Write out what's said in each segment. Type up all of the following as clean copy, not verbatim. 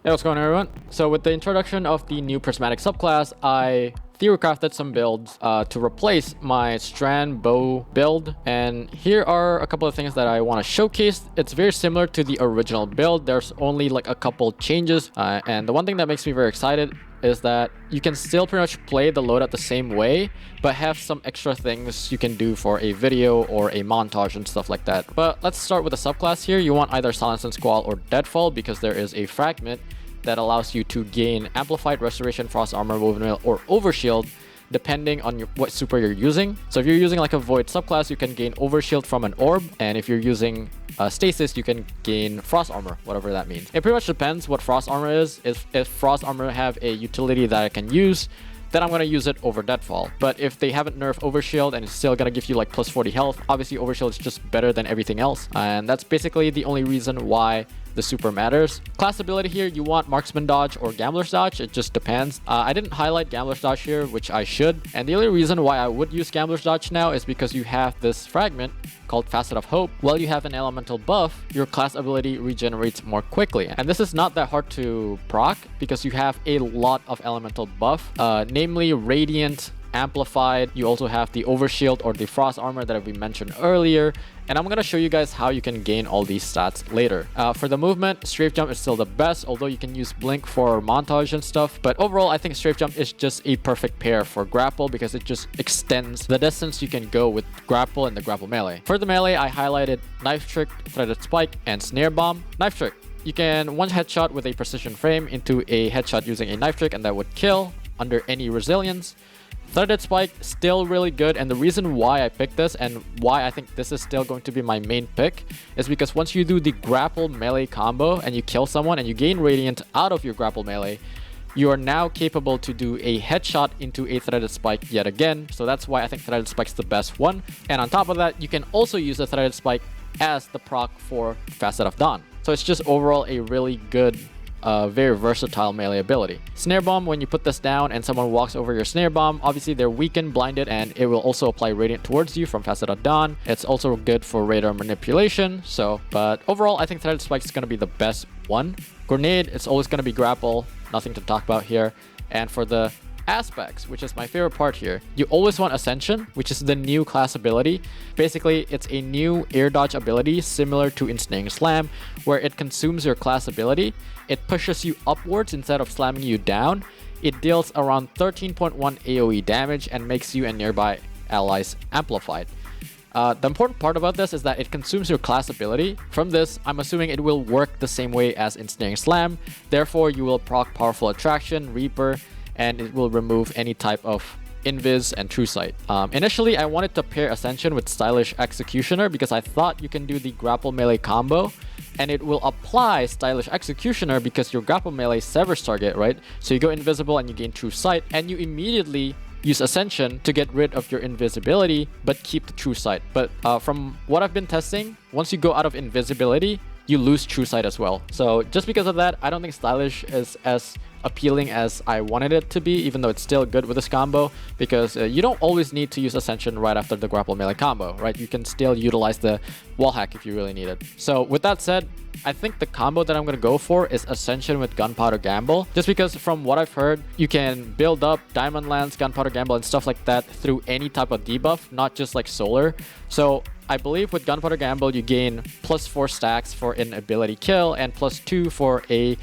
Hey, what's going on, everyone? So with the introduction of the new Prismatic subclass, I theorycrafted some builds to replace my strand bow build, and here are a couple of things that I want to showcase. It's very similar to the original build. There's only like a couple changes, and the one thing that makes me very excited is that you can still pretty much play the loadout the same way, but have some extra things you can do for a video or a montage and stuff like that. But let's start with the subclass here. You want either Silence and Squall or Deadfall because there is a fragment that allows you to gain Amplified, Restoration, Frost Armor, Woven Mail, or Overshield depending on what super you're using. So if you're using like a Void subclass, you can gain Overshield from an orb, and if you're using Stasis, you can gain Frost Armor, whatever that means. It pretty much depends what Frost Armor is. If Frost Armor have a utility that I can use, then I'm going to use it over Deadfall. But if they haven't nerfed Overshield and it's still going to give you like plus 40 health, obviously Overshield is just better than everything else. And that's basically the only reason why the super matters. Class ability here, you want Marksman Dodge or Gambler's Dodge. It just depends. I didn't highlight Gambler's Dodge here, which I should. And the only reason why I would use Gambler's Dodge now is because you have this fragment called Facet of Hope. While you have an elemental buff, your class ability regenerates more quickly. And this is not that hard to proc because you have a lot of elemental buff, namely Radiant, Amplified. You also have the Overshield or the Frost Armor that we mentioned earlier, and I'm going to show you guys how you can gain all these stats later. For the movement, Strafe Jump is still the best, although you can use Blink for montage and stuff, but overall I think Strafe Jump is just a perfect pair for Grapple because it just extends the distance you can go with Grapple and the Grapple melee. For the melee, I highlighted Knife Trick, Threaded Spike, and Snare Bomb. Knife Trick, you can one headshot with a precision frame into a headshot using a Knife Trick, and that would kill under any resilience. Threaded Spike, still really good, and the reason why I picked this and why I think this is still going to be my main pick is because once you do the grapple melee combo and you kill someone and you gain Radiant out of your grapple melee, you are now capable to do a headshot into a Threaded Spike yet again. So that's why I think Threaded Spike's the best one. And on top of that, you can also use the Threaded Spike as the proc for Facet of Dawn. So it's just overall a really good very versatile melee ability. Snare Bomb, when you put this down and someone walks over your Snare Bomb, obviously they're weakened, blinded, and it will also apply Radiant towards you from Facet of Dawn. It's also good for radar manipulation, but overall I think Threaded Spike is going to be the best one. Grenade, it's always going to be grapple, nothing to talk about here. And for the aspects, which is my favorite part here, you always want Ascension, which is the new class ability. Basically, it's a new air dodge ability similar to Ensnaring Slam, where it consumes your class ability. It pushes you upwards instead of slamming you down. It deals around 13.1 AoE damage and makes you and nearby allies amplified. The important part about this is that it consumes your class ability. From this, I'm assuming it will work the same way as Ensnaring Slam. Therefore, you will proc Powerful Attraction, Reaper, and it will remove any type of Invis and True Sight. Initially, I wanted to pair Ascension with Stylish Executioner because I thought you can do the grapple melee combo and it will apply Stylish Executioner because your grapple melee severs target, right? So you go invisible and you gain True Sight, and you immediately use Ascension to get rid of your invisibility but keep the True Sight. But from what I've been testing, once you go out of invisibility, you lose True Sight as well. So just because of that, I don't think Stylish is as appealing as I wanted it to be, even though it's still good with this combo, because you don't always need to use Ascension right after the grapple melee combo, right? You can still utilize the wall hack if you really need it. So with that said, I think the combo that I'm going to go for is Ascension with Gunpowder Gamble, just because from what I've heard, you can build up Diamond Lance, Gunpowder Gamble, and stuff like that through any type of debuff, not just like Solar. So I believe with Gunpowder Gamble, you gain +4 stacks for an ability kill and +2 for a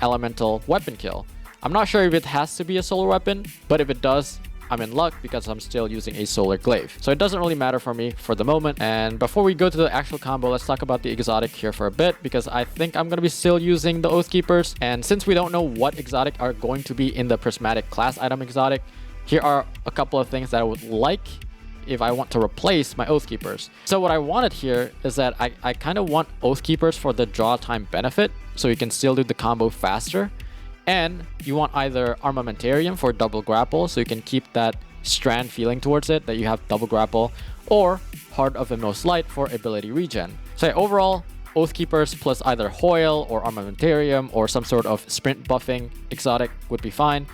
elemental weapon kill. I'm not sure if it has to be a solar weapon, but if it does, I'm in luck because I'm still using a solar glaive. So it doesn't really matter for me for the moment. And before we go to the actual combo, let's talk about the exotic here for a bit, because I think I'm going to be still using the Oathkeepers. And since we don't know what exotic are going to be in the Prismatic class item exotic, here are a couple of things that I would like if I want to replace my Oathkeepers. So what I wanted here is that I kind of want Oathkeepers for the draw time benefit, so you can still do the combo faster. And you want either Armamentarium for double grapple, so you can keep that strand feeling towards it, that you have double grapple, or Heart of Inmost Light for ability regen. So overall, Oathkeepers plus either Hoil or Armamentarium or some sort of sprint buffing exotic would be fine.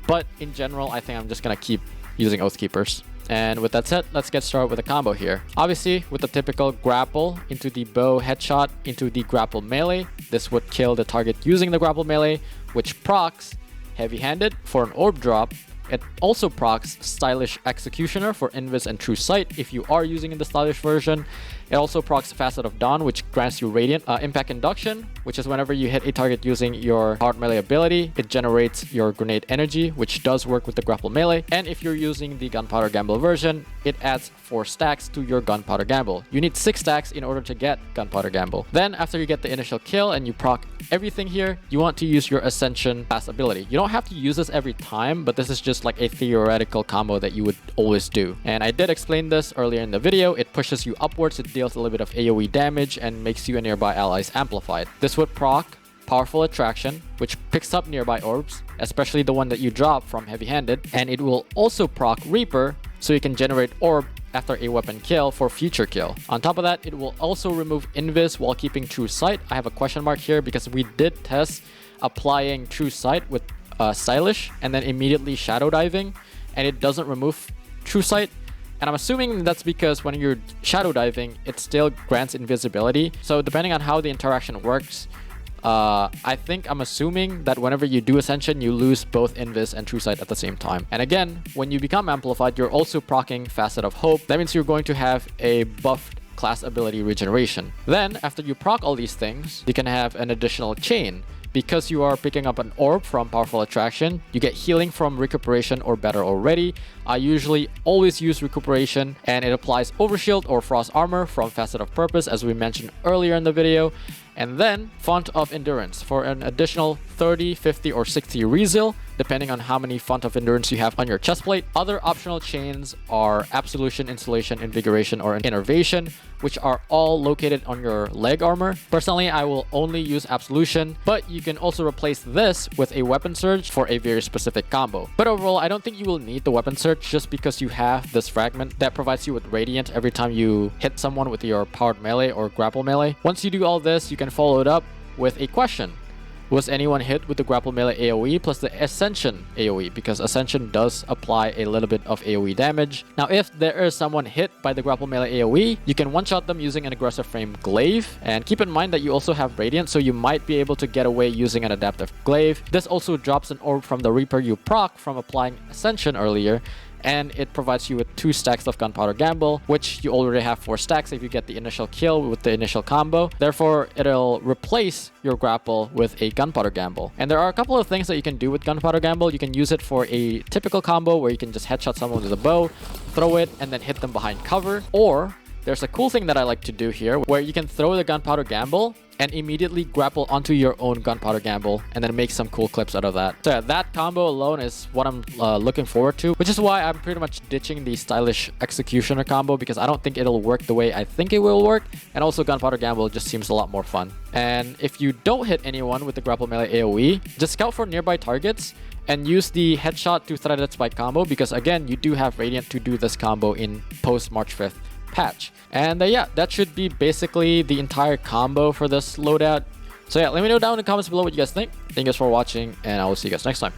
But in general, I think I'm just going to keep using Oathkeepers. And with that said, let's get started with the combo here. Obviously, with the typical grapple into the bow headshot into the grapple melee, this would kill the target using the grapple melee, which procs heavy-handed for an orb drop. It also procs Stylish Executioner for Invis and True Sight if you are using in the stylish version. It also procs Facet of Dawn, which grants you Radiant. Impact Induction, which is whenever you hit a target using your hard melee ability, it generates your grenade energy, which does work with the grapple melee. And if you're using the Gunpowder Gamble version, it adds 4 stacks to your Gunpowder Gamble. You need 6 stacks in order to get Gunpowder Gamble. Then after you get the initial kill and you proc everything here, you want to use your Ascension class ability. You don't have to use this every time, but this is just like a theoretical combo that you would always do. And I did explain this earlier in the video. It pushes you upwards, it deals a little bit of AoE damage and makes you and nearby allies amplified. This would proc Powerful Attraction, which picks up nearby orbs, especially the one that you drop from heavy-handed, and it will also proc Reaper, so you can generate orb after a weapon kill for future kill. On top of that, it will also remove Invis while keeping True Sight. I have a question mark here because we did test applying True Sight with Stylish and then immediately Shadow Diving, and it doesn't remove True Sight. And I'm assuming that's because when you're Shadow Diving, it still grants invisibility. So depending on how the interaction works, I'm assuming that whenever you do Ascension, you lose both Invis and True Sight at the same time. And again, when you become Amplified, you're also proccing Facet of Hope. That means you're going to have a buffed class ability regeneration. Then, after you proc all these things, you can have an additional chain. Because you are picking up an orb from Powerful Attraction, you get healing from Recuperation or better already. I usually always use Recuperation, and it applies Overshield or Frost Armor from Facet of Purpose, as we mentioned earlier in the video. And then Font of Endurance for an additional 30, 50, or 60 resil, depending on how many Font of Endurance you have on your chestplate. Other optional chains are Absolution, Insulation, Invigoration, or Innervation, which are all located on your leg armor. Personally, I will only use Absolution, but you can also replace this with a Weapon Surge for a very specific combo. But overall, I don't think you will need the Weapon Surge just because you have this fragment that provides you with Radiant every time you hit someone with your powered melee or grapple melee. Once you do all this, you can follow it up with a question. Was anyone hit with the grapple melee AoE plus the Ascension AoE? Because Ascension does apply a little bit of AoE damage. Now, if there is someone hit by the grapple melee AoE, you can one-shot them using an aggressive frame glaive. And keep in mind that you also have Radiant, so you might be able to get away using an adaptive glaive. This also drops an orb from the Reaper you proc from applying Ascension earlier, and it provides you with 2 stacks of Gunpowder Gamble, which you already have 4 stacks if you get the initial kill with the initial combo. Therefore, it'll replace your grapple with a Gunpowder Gamble. And there are a couple of things that you can do with Gunpowder Gamble. You can use it for a typical combo where you can just headshot someone with a bow, throw it, and then hit them behind cover. Or there's a cool thing that I like to do here where you can throw the Gunpowder Gamble and immediately grapple onto your own Gunpowder Gamble and then make some cool clips out of that. So yeah, that combo alone is what I'm looking forward to, which is why I'm pretty much ditching the Stylish Executioner combo because I don't think it'll work the way I think it will work, and also Gunpowder Gamble just seems a lot more fun. And if you don't hit anyone with the grapple melee AoE, just scout for nearby targets and use the headshot to threaded spike combo because again, you do have Radiant to do this combo in post March 5th patch. And yeah, that should be basically the entire combo for this loadout. So yeah, let me know down in the comments below what you guys think. Thank you guys for watching, and I will see you guys next time.